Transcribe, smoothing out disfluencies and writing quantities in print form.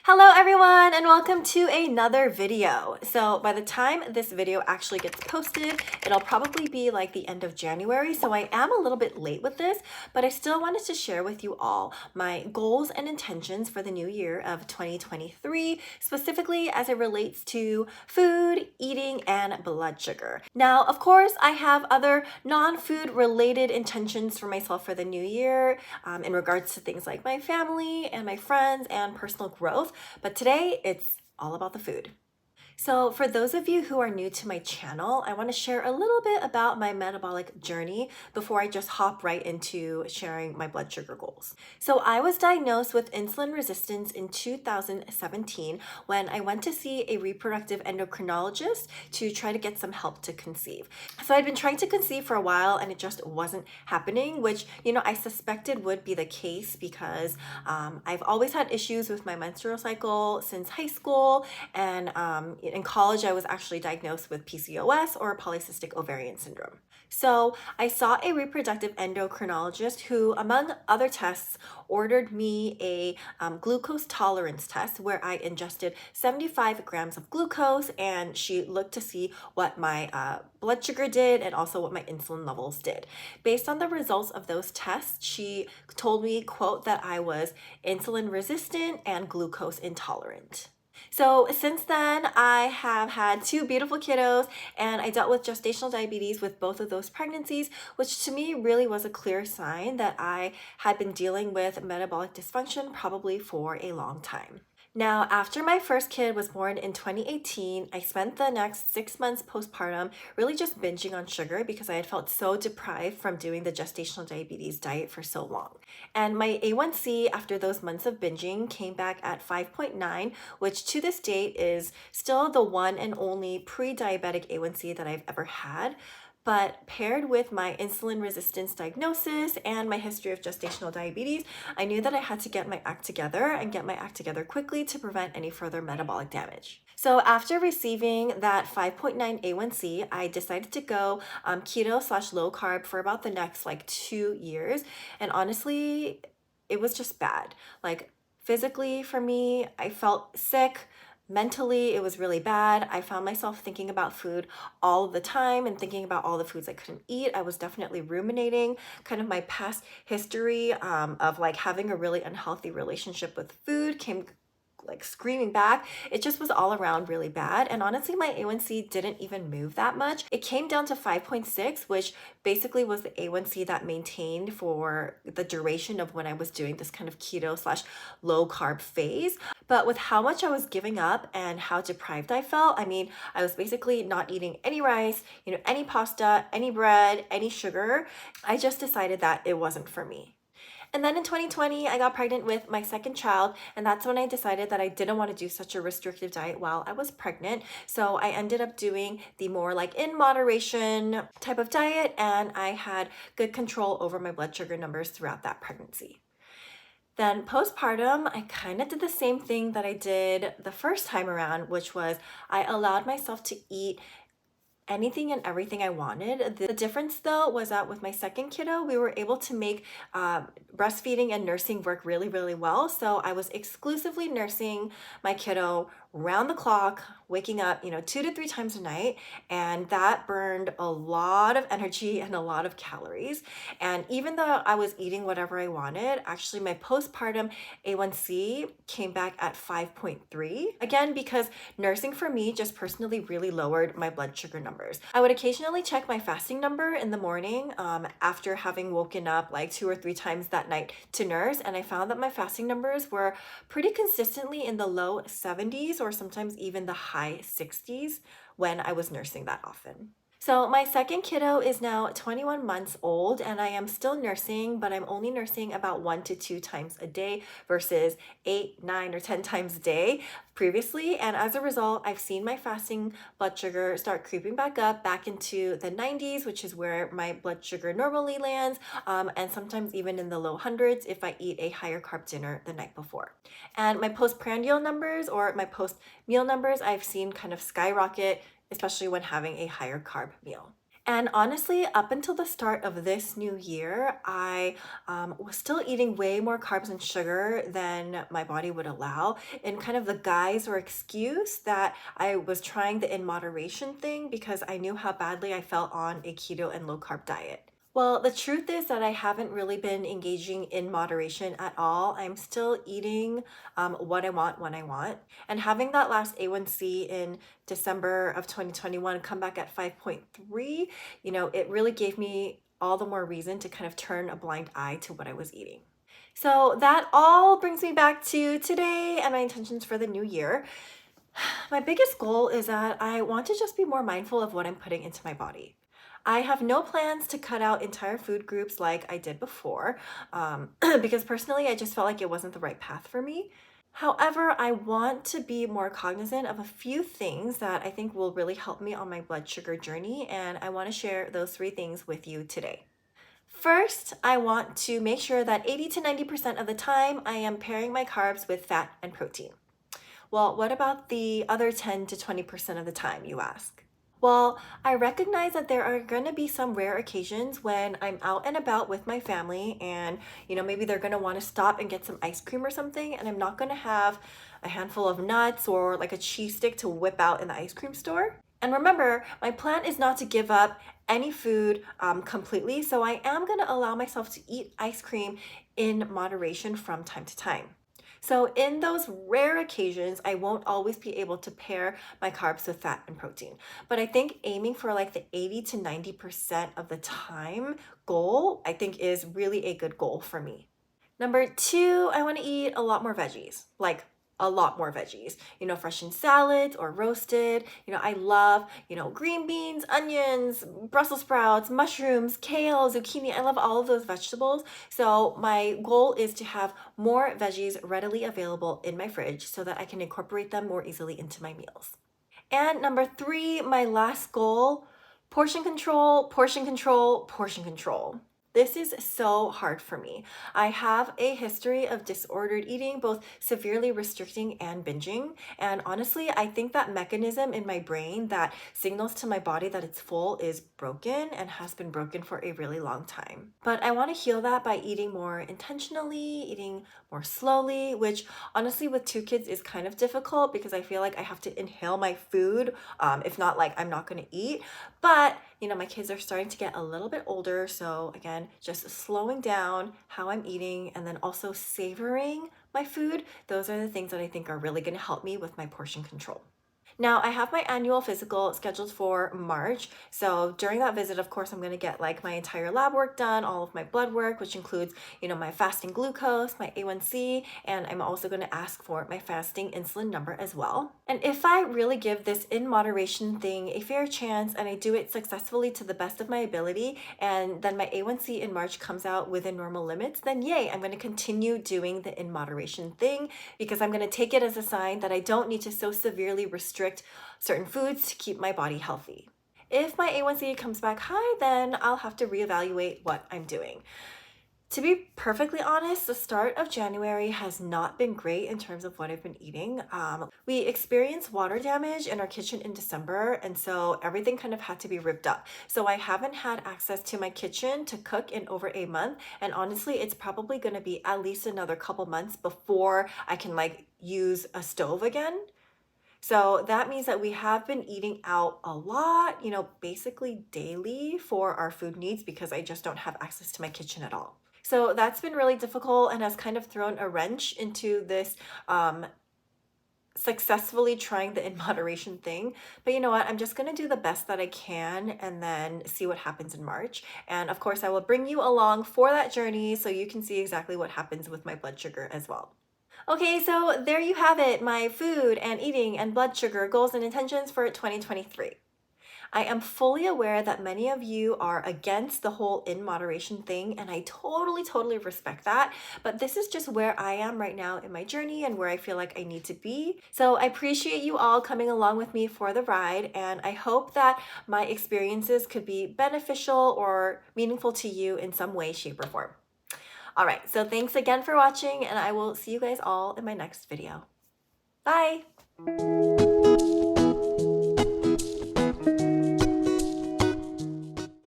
Hello everyone and welcome to another video. So by the time this video actually gets posted, it'll probably be like the end of January. So I am a little bit late with this, but I still wanted to share with you all my goals and intentions for the new year of 2023, specifically as it relates to food, eating, and blood sugar. Now, of course, I have other non-food related intentions for myself for the new year in regards to things like my family and my friends and personal growth. But today it's all about the food. So for those of you who are new to my channel, I want to share a little bit about my metabolic journey before I just hop right into sharing my blood sugar goals. So I was diagnosed with insulin resistance in 2017 when I went to see a reproductive endocrinologist to try to get some help to conceive. So I'd been trying to conceive for a while and it just wasn't happening, which, I suspected would be the case because I've always had issues with my menstrual cycle since high school, and in college, I was actually diagnosed with PCOS or polycystic ovarian syndrome. So I saw a reproductive endocrinologist who, among other tests, ordered me a glucose tolerance test where I ingested 75 grams of glucose, and she looked to see what my blood sugar did and also what my insulin levels did. Based on the results of those tests, she told me, quote, that I was insulin resistant and glucose intolerant. So since then, I have had two beautiful kiddos, and I dealt with gestational diabetes with both of those pregnancies, which to me really was a clear sign that I had been dealing with metabolic dysfunction probably for a long time. Now, after my first kid was born in 2018, I spent the next 6 months postpartum really just binging on sugar because I had felt so deprived from doing the gestational diabetes diet for so long. And my A1C after those months of binging came back at 5.9, which to this date is still the one and only pre-diabetic A1C that I've ever had. But paired with my insulin resistance diagnosis and my history of gestational diabetes, I knew that I had to get my act together and get my act together quickly to prevent any further metabolic damage. So after receiving that 5.9 A1C, I decided to go keto/low carb for about the next 2 years. And honestly, it was just bad. Physically for me, I felt sick. Mentally, it was really bad. I found myself thinking about food all the time and thinking about all the foods I couldn't eat. I was definitely ruminating kind of my past history of having a really unhealthy relationship with food came screaming back. It just was all around really bad. And honestly, my A1C didn't even move that much. It came down to 5.6, which basically was the A1C that maintained for the duration of when I was doing this kind of keto/low carb phase. But with how much I was giving up and how deprived I felt, I was basically not eating any rice, any pasta, any bread, any sugar. I just decided that it wasn't for me. And then in 2020, I got pregnant with my second child, and that's when I decided that I didn't want to do such a restrictive diet while I was pregnant. So I ended up doing the more in moderation type of diet, and I had good control over my blood sugar numbers throughout that pregnancy. Then postpartum, I kind of did the same thing that I did the first time around, which was I allowed myself to eat anything and everything I wanted. The difference though was that with my second kiddo, we were able to make breastfeeding and nursing work really, really well. So I was exclusively nursing my kiddo round the clock, waking up, 2 to 3 times a night. And that burned a lot of energy and a lot of calories. And even though I was eating whatever I wanted, actually my postpartum A1C came back at 5.3. Again, because nursing for me just personally really lowered my blood sugar numbers. I would occasionally check my fasting number in the morning after having woken up 2 or 3 times that night to nurse. And I found that my fasting numbers were pretty consistently in the low 70s or sometimes even the high 60s when I was nursing that often. So my second kiddo is now 21 months old, and I am still nursing, but I'm only nursing about 1 to 2 times a day versus 8, 9, or 10 times a day previously. And as a result, I've seen my fasting blood sugar start creeping back into the 90s, which is where my blood sugar normally lands, and sometimes even in the low hundreds if I eat a higher carb dinner the night before. And my postprandial numbers or my post-meal numbers, I've seen kind of skyrocket, especially when having a higher carb meal. And honestly, up until the start of this new year, I was still eating way more carbs and sugar than my body would allow, in kind of the guise or excuse that I was trying the in moderation thing because I knew how badly I felt on a keto and low carb diet. Well, the truth is that I haven't really been engaging in moderation at all. I'm still eating what I want when I want. And having that last A1C in December of 2021 come back at 5.3, it really gave me all the more reason to kind of turn a blind eye to what I was eating. So that all brings me back to today and my intentions for the new year. My biggest goal is that I want to just be more mindful of what I'm putting into my body. I have no plans to cut out entire food groups like I did before, because personally, I just felt like it wasn't the right path for me. However, I want to be more cognizant of a few things that I think will really help me on my blood sugar journey, and I want to share those 3 things with you today. First, I want to make sure that 80 to 90% of the time I am pairing my carbs with fat and protein. Well, what about the other 10 to 20% of the time, you ask? Well, I recognize that there are going to be some rare occasions when I'm out and about with my family and, maybe they're going to want to stop and get some ice cream or something, and I'm not going to have a handful of nuts or like a cheese stick to whip out in the ice cream store. And remember, my plan is not to give up any food completely, so I am going to allow myself to eat ice cream in moderation from time to time. So in those rare occasions, I won't always be able to pair my carbs with fat and protein. But I think aiming for like the 80 to 90% of the time goal, I think is really a good goal for me. Number 2, I want to eat a lot more veggies, like a lot more veggies, fresh in salads or roasted. I love, green beans, onions, Brussels sprouts, mushrooms, kale, zucchini. I love all of those vegetables. So my goal is to have more veggies readily available in my fridge so that I can incorporate them more easily into my meals. And number 3, my last goal, portion control, portion control, portion control. This is so hard for me. I have a history of disordered eating, both severely restricting and binging. And honestly, I think that mechanism in my brain that signals to my body that it's full is broken and has been broken for a really long time. But I want to heal that by eating more intentionally, eating more slowly, which honestly with 2 kids is kind of difficult because I feel like I have to inhale my food. If not, like I'm not going to eat. But my kids are starting to get a little bit older. So again, just slowing down how I'm eating and then also savoring my food. Those are the things that I think are really going to help me with my portion control. Now, I have my annual physical scheduled for March. So during that visit, of course, I'm going to get like my entire lab work done, all of my blood work, which includes, my fasting glucose, my A1C, and I'm also going to ask for my fasting insulin number as well. And if I really give this in moderation thing a fair chance and I do it successfully to the best of my ability, and then my A1C in March comes out within normal limits, then yay, I'm going to continue doing the in moderation thing because I'm going to take it as a sign that I don't need to so severely restrict certain foods to keep my body healthy. If my A1C comes back high, then I'll have to reevaluate what I'm doing. To be perfectly honest, the start of January has not been great in terms of what I've been eating. We experienced water damage in our kitchen in December, and so everything kind of had to be ripped up. So I haven't had access to my kitchen to cook in over a month, and honestly, it's probably going to be at least another couple months before I can use a stove again. So that means that we have been eating out a lot, basically daily for our food needs because I just don't have access to my kitchen at all. So that's been really difficult and has kind of thrown a wrench into this successfully trying the in moderation thing. But you know what? I'm just going to do the best that I can and then see what happens in March. And of course, I will bring you along for that journey so you can see exactly what happens with my blood sugar as well. Okay, so there you have it, my food and eating and blood sugar goals and intentions for 2023. I am fully aware that many of you are against the whole in moderation thing, and I totally respect that. But this is just where I am right now in my journey and where I feel like I need to be. So I appreciate you all coming along with me for the ride, and I hope that my experiences could be beneficial or meaningful to you in some way, shape, or form. All right, so thanks again for watching, and I will see you guys all in my next video. Bye!